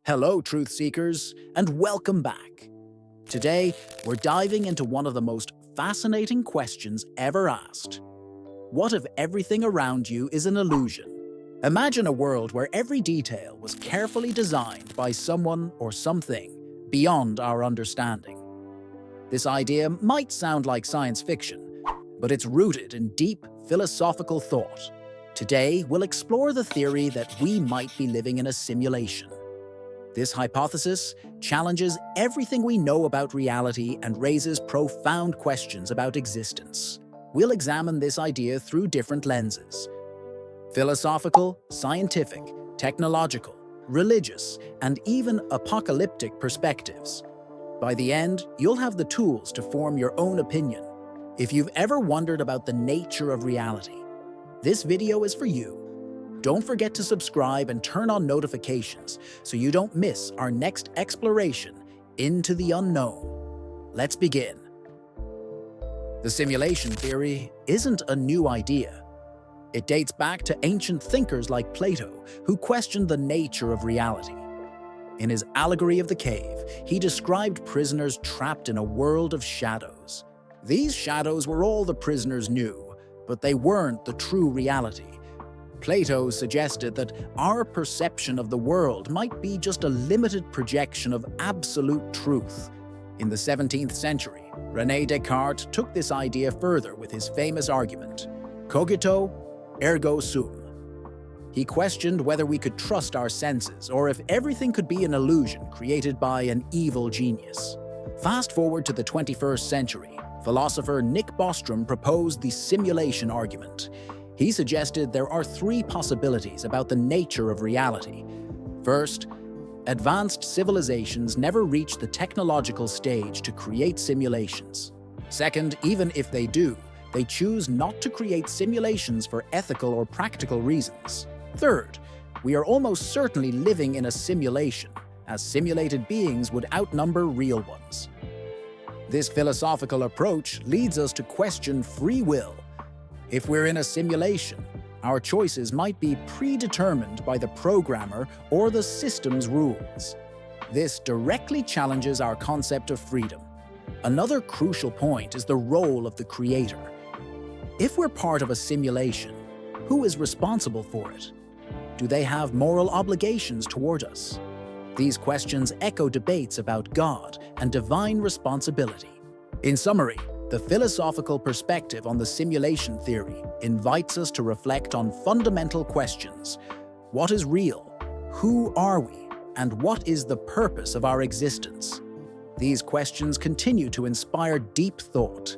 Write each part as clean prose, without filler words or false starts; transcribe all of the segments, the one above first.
Hello, truth seekers, and welcome back. Today, we're diving into one of the most fascinating questions ever asked. What if everything around you is an illusion? Imagine a world where every detail was carefully designed by someone or something beyond our understanding. This idea might sound like science fiction, but it's rooted in deep philosophical thought. Today, we'll explore the theory that we might be living in a simulation. This hypothesis challenges everything we know about reality and raises profound questions about existence. We'll examine this idea through different lenses: philosophical, scientific, technological, religious, and even apocalyptic perspectives. By the end, you'll have the tools to form your own opinion. If you've ever wondered about the nature of reality, this video is for you. Don't forget to subscribe and turn on notifications so you don't miss our next exploration into the unknown. Let's begin. The simulation theory isn't a new idea. It dates back to ancient thinkers like Plato, who questioned the nature of reality. In his Allegory of the Cave, he described prisoners trapped in a world of shadows. These shadows were all the prisoners knew, but they weren't the true reality. Plato suggested that our perception of the world might be just a limited projection of absolute truth. In the 17th century, René Descartes took this idea further with his famous argument, cogito ergo sum. He questioned whether we could trust our senses or if everything could be an illusion created by an evil genius. Fast forward to the 21st century, philosopher Bostrom proposed the simulation argument. He suggested there are three possibilities about the nature of reality. First, advanced civilizations never reach the technological stage to create simulations. Second, even if they do, they choose not to create simulations for ethical or practical reasons. Third, we are almost certainly living in a simulation, as simulated beings would outnumber real ones. This philosophical approach leads us to question free will. If we're in a simulation, our choices might be predetermined by the programmer or the system's rules. This directly challenges our concept of freedom. Another crucial point is the role of the creator. If we're part of a simulation, who is responsible for it? Do they have moral obligations toward us? These questions echo debates about God and divine responsibility. In summary, the philosophical perspective on the simulation theory invites us to reflect on fundamental questions. What is real? Who are we? And what is the purpose of our existence? These questions continue to inspire deep thought.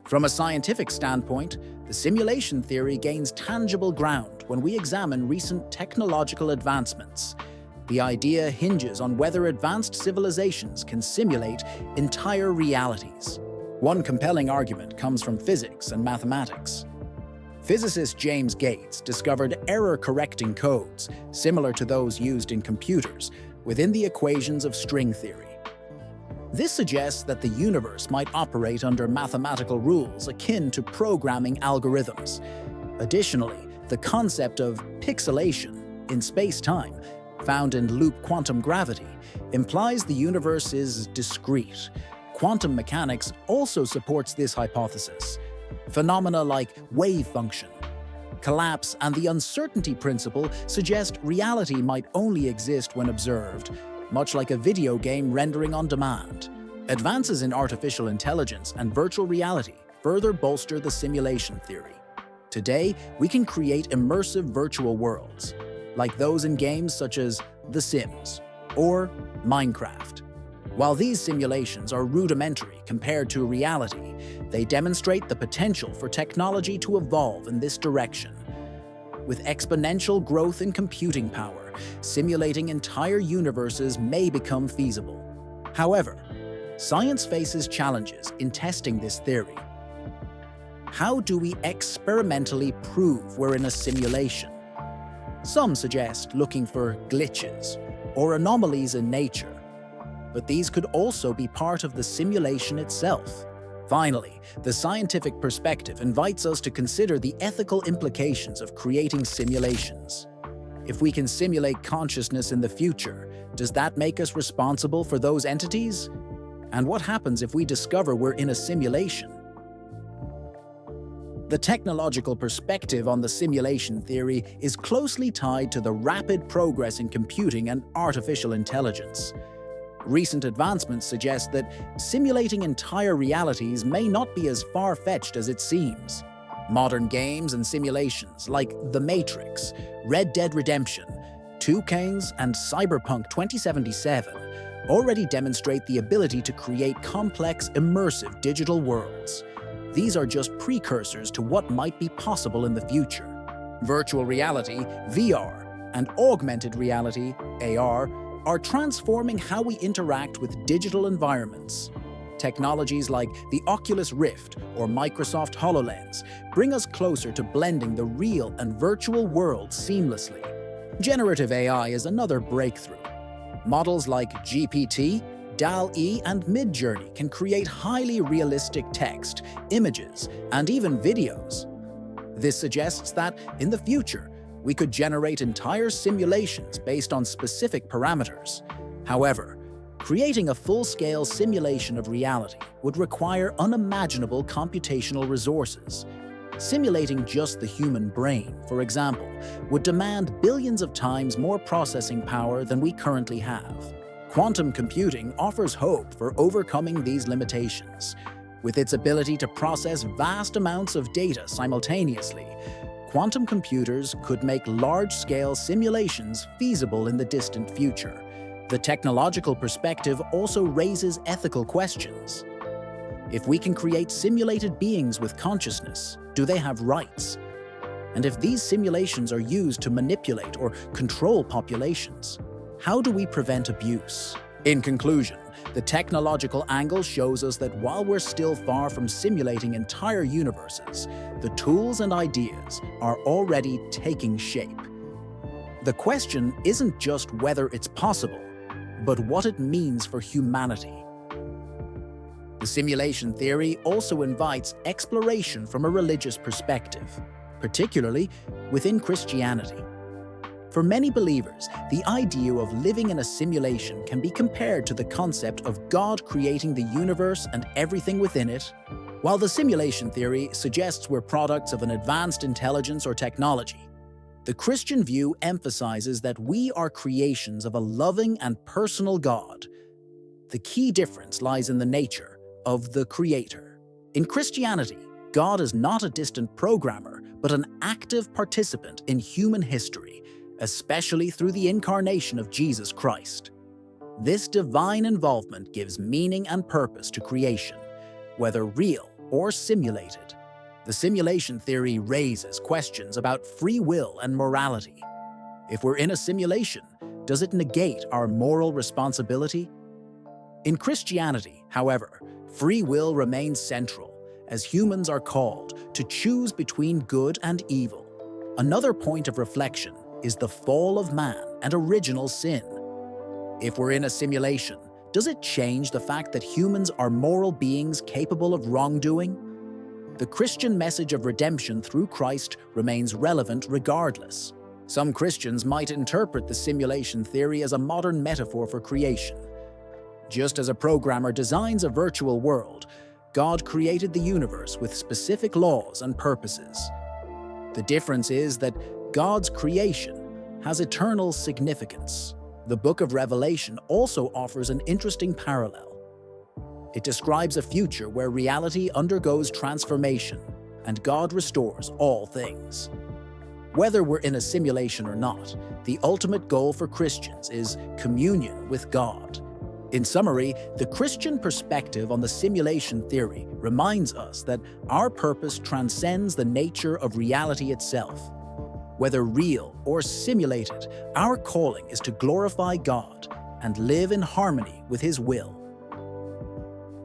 From a scientific standpoint, the simulation theory gains tangible ground when we examine recent technological advancements. The idea hinges on whether advanced civilizations can simulate entire realities. One compelling argument comes from physics and mathematics. Physicist James Gates discovered error-correcting codes, similar to those used in computers, within the equations of string theory. This suggests that the universe might operate under mathematical rules akin to programming algorithms. Additionally, the concept of pixelation in space-time, found in loop quantum gravity, implies the universe is discrete. Quantum mechanics also supports this hypothesis. Phenomena like wave function, collapse, and the uncertainty principle suggest reality might only exist when observed, much like a video game rendering on demand. Advances in artificial intelligence and virtual reality further bolster the simulation theory. Today, we can create immersive virtual worlds, like those in games such as The Sims or Minecraft. While these simulations are rudimentary compared to reality, they demonstrate the potential for technology to evolve in this direction. With exponential growth in computing power, simulating entire universes may become feasible. However, science faces challenges in testing this theory. How do we experimentally prove we're in a simulation? Some suggest looking for glitches or anomalies in nature, but these could also be part of the simulation itself. Finally, the scientific perspective invites us to consider the ethical implications of creating simulations. If we can simulate consciousness in the future, does that make us responsible for those entities? And what happens if we discover we're in a simulation? The technological perspective on the simulation theory is closely tied to the rapid progress in computing and artificial intelligence. Recent advancements suggest that simulating entire realities may not be as far-fetched as it seems. Modern games and simulations like The Matrix, Red Dead Redemption, 2K's, and Cyberpunk 2077 already demonstrate the ability to create complex, immersive digital worlds. These are just precursors to what might be possible in the future. Virtual reality, VR, and augmented reality, AR, are transforming how we interact with digital environments. Technologies like the Oculus Rift or Microsoft HoloLens bring us closer to blending the real and virtual worlds seamlessly. Generative AI is another breakthrough. Models like GPT, DALL-E, and Midjourney can create highly realistic text, images, and even videos. This suggests that, in the future, we could generate entire simulations based on specific parameters. However, creating a full-scale simulation of reality would require unimaginable computational resources. Simulating just the human brain, for example, would demand billions of times more processing power than we currently have. Quantum computing offers hope for overcoming these limitations. With its ability to process vast amounts of data simultaneously, quantum computers could make large-scale simulations feasible in the distant future. The technological perspective also raises ethical questions. If we can create simulated beings with consciousness, do they have rights? And if these simulations are used to manipulate or control populations, how do we prevent abuse? In conclusion, the technological angle shows us that while we're still far from simulating entire universes, the tools and ideas are already taking shape. The question isn't just whether it's possible, but what it means for humanity. The simulation theory also invites exploration from a religious perspective, particularly within Christianity. For many believers, the idea of living in a simulation can be compared to the concept of God creating the universe and everything within it. While the simulation theory suggests we're products of an advanced intelligence or technology, the Christian view emphasizes that we are creations of a loving and personal God. The key difference lies in the nature of the Creator. In Christianity, God is not a distant programmer, but an active participant in human history, especially through the incarnation of Jesus Christ. This divine involvement gives meaning and purpose to creation, whether real or simulated. The simulation theory raises questions about free will and morality. If we're in a simulation, does it negate our moral responsibility? In Christianity, however, free will remains central, as humans are called to choose between good and evil. Another point of reflection is the fall of man and original sin. If we're in a simulation, does it change the fact that humans are moral beings capable of wrongdoing? The Christian message of redemption through Christ remains relevant regardless. Some Christians might interpret the simulation theory as a modern metaphor for creation. Just as a programmer designs a virtual world, God created the universe with specific laws and purposes. The difference is that God's creation has eternal significance. The book of Revelation also offers an interesting parallel. It describes a future where reality undergoes transformation and God restores all things. Whether we're in a simulation or not, the ultimate goal for Christians is communion with God. In summary, the Christian perspective on the simulation theory reminds us that our purpose transcends the nature of reality itself. Whether real or simulated, our calling is to glorify God and live in harmony with His will.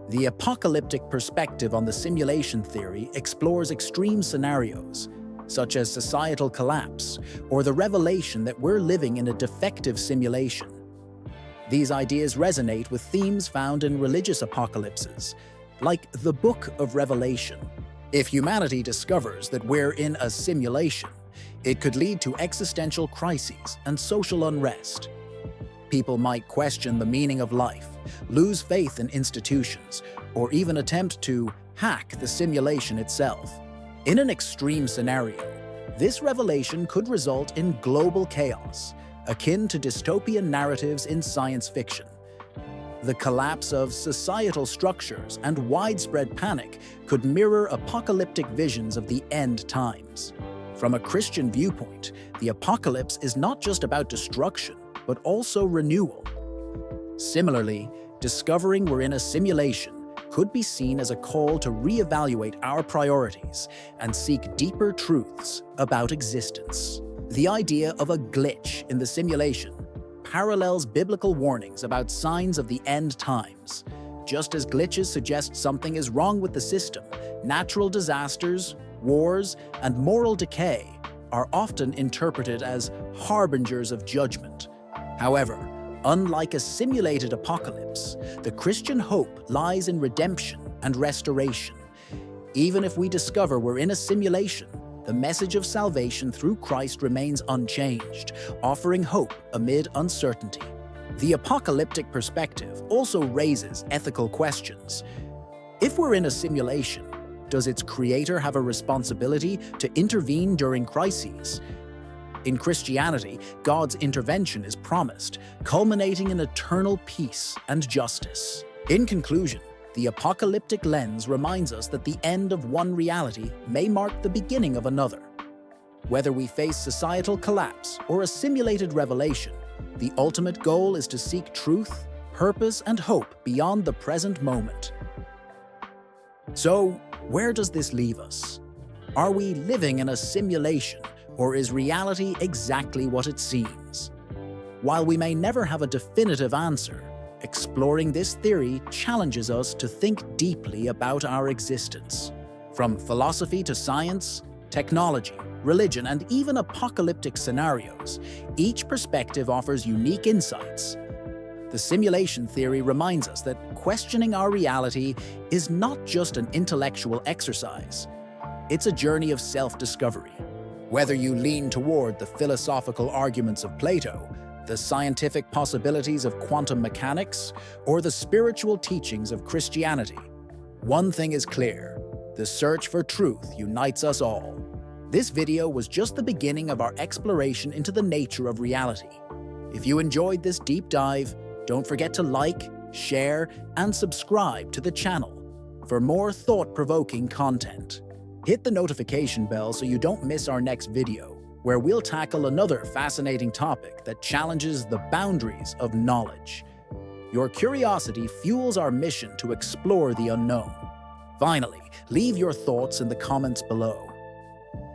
The apocalyptic perspective on the simulation theory explores extreme scenarios, such as societal collapse or the revelation that we're living in a defective simulation. These ideas resonate with themes found in religious apocalypses, like the Book of Revelation. If humanity discovers that we're in a simulation, It could lead to existential crises and social unrest. People might question the meaning of life, lose faith in institutions, or even attempt to hack the simulation itself. In an extreme scenario, this revelation could result in global chaos, akin to dystopian narratives in science fiction. The collapse of societal structures and widespread panic could mirror apocalyptic visions of the end times. From a Christian viewpoint, the apocalypse is not just about destruction, but also renewal. Similarly, discovering we're in a simulation could be seen as a call to reevaluate our priorities and seek deeper truths about existence. The idea of a glitch in the simulation parallels biblical warnings about signs of the end times. Just as glitches suggest something is wrong with the system, natural disasters, wars, and moral decay are often interpreted as harbingers of judgment. However, unlike a simulated apocalypse, the Christian hope lies in redemption and restoration. Even if we discover we're in a simulation, the message of salvation through Christ remains unchanged, offering hope amid uncertainty. The apocalyptic perspective also raises ethical questions. If we're in a simulation, does its creator have a responsibility to intervene during crises? In Christianity, God's intervention is promised, culminating in eternal peace and justice. In conclusion, the apocalyptic lens reminds us that the end of one reality may mark the beginning of another. Whether we face societal collapse or a simulated revelation, the ultimate goal is to seek truth, purpose, and hope beyond the present moment. So, where does this leave us? Are we living in a simulation, or is reality exactly what it seems? While we may never have a definitive answer, exploring this theory challenges us to think deeply about our existence. From philosophy to science, technology, religion, and even apocalyptic scenarios, each perspective offers unique insights. The simulation theory reminds us that questioning our reality is not just an intellectual exercise. It's a journey of self-discovery. Whether you lean toward the philosophical arguments of Plato, the scientific possibilities of quantum mechanics, or the spiritual teachings of Christianity, one thing is clear: the search for truth unites us all. This video was just the beginning of our exploration into the nature of reality. If you enjoyed this deep dive, don't forget to like, share, and subscribe to the channel for more thought-provoking content. Hit the notification bell so you don't miss our next video, where we'll tackle another fascinating topic that challenges the boundaries of knowledge. Your curiosity fuels our mission to explore the unknown. Finally, leave your thoughts in the comments below.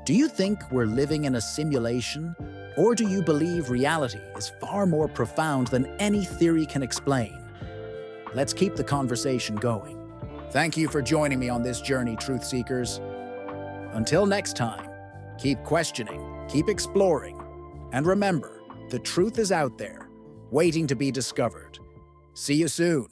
Do you think we're living in a simulation, or do you believe reality is far more profound than any theory can explain? Let's keep the conversation going. Thank you for joining me on this journey, truth seekers. Until next time, keep questioning, keep exploring, and remember, the truth is out there, waiting to be discovered. See you soon.